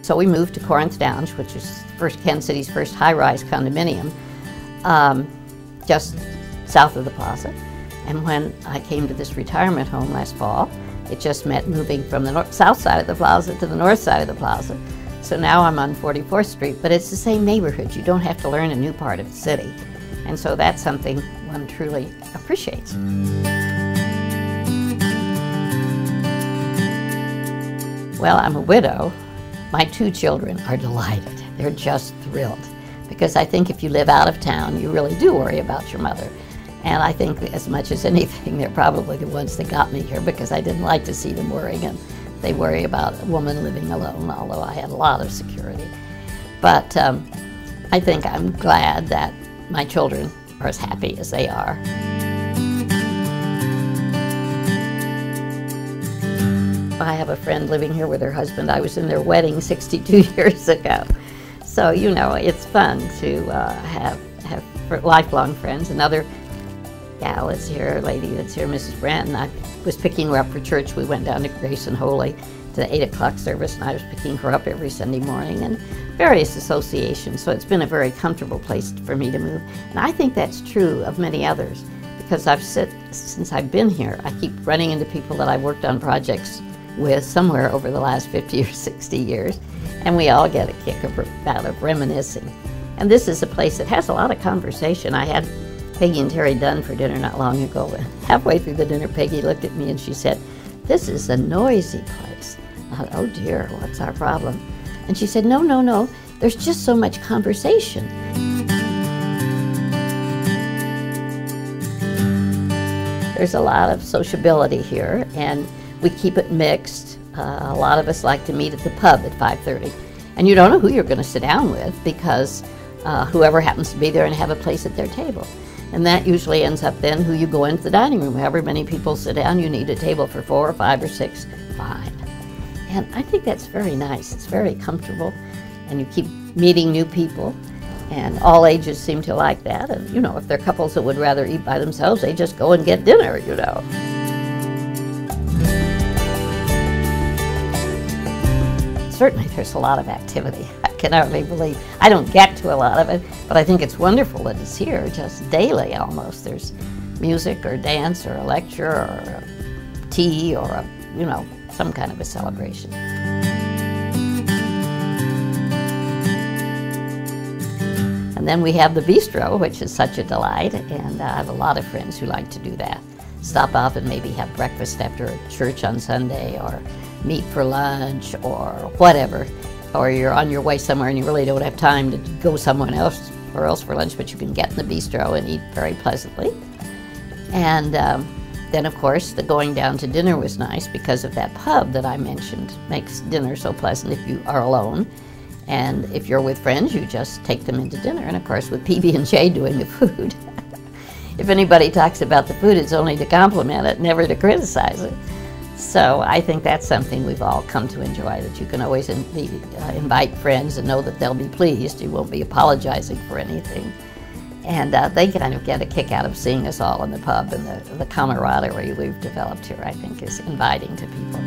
So we moved to Corinth Downs, which is Kansas City's first high-rise condominium, just south of the plaza. And when I came to this retirement home last fall, it just meant moving from the south side of the plaza to the north side of the plaza. So now I'm on 44th Street, but it's the same neighborhood. You don't have to learn a new part of the city. And so that's something one truly appreciates. Well, I'm a widow. My 2 children are delighted. They're just thrilled. Because I think if you live out of town, you really do worry about your mother. And I think as much as anything, they're probably the ones that got me here, because I didn't like to see them worrying. And they worry about a woman living alone, although I had a lot of security. But I think I'm glad that my children are as happy as they are. I have a friend living here with her husband. I was in their wedding 62 years ago. So, you know, it's fun to have lifelong friends. Another gal that's here, a lady that's here, Mrs. Branton, I was picking her up for church. We went down to Grace and Holy to the 8 o'clock service, and I was picking her up every Sunday morning, and various associations. So it's been a very comfortable place for me to move. And I think that's true of many others, because since I've been here, I keep running into people that I've worked on projects with somewhere over the last 50 or 60 years, and we all get a kick out of reminiscing. And this is a place that has a lot of conversation. I had Peggy and Terry Dunn for dinner not long ago, and halfway through the dinner, Peggy looked at me and she said, "This is a noisy place." I thought, "Oh dear, what's our problem?" And she said, "No, no, no, there's just so much conversation." There's a lot of sociability here, and we keep it mixed. A lot of us like to meet at the pub at 5:30. And you don't know who you're going to sit down with, because whoever happens to be there and have a place at their table. And that usually ends up then who you go into the dining room. However many people sit down, you need a table for 4 or 5 or 6, fine. And I think that's very nice. It's very comfortable, and you keep meeting new people, and all ages seem to like that. And you know, if they're couples that would rather eat by themselves, they just go and get dinner, you know. Certainly there's a lot of activity. I can hardly believe, I don't get to a lot of it, but I think it's wonderful that it's here, just daily almost. There's music or dance or a lecture or a tea or a, you know, some kind of a celebration. And then we have the bistro, which is such a delight, and I have a lot of friends who like to do that. Stop off and maybe have breakfast after church on Sunday, or meet for lunch, or whatever. Or you're on your way somewhere and you really don't have time to go somewhere else for lunch, but you can get in the bistro and eat very pleasantly. And then, of course, the going down to dinner was nice because of that pub that I mentioned. Makes dinner so pleasant if you are alone. And if you're with friends, you just take them into dinner. And of course, with PB&J doing the food, if anybody talks about the food, it's only to compliment it, never to criticize it. So I think that's something we've all come to enjoy, that you can always invite friends and know that they'll be pleased. You won't be apologizing for anything. And they kind of get a kick out of seeing us all in the pub, and the camaraderie we've developed here, I think, is inviting to people.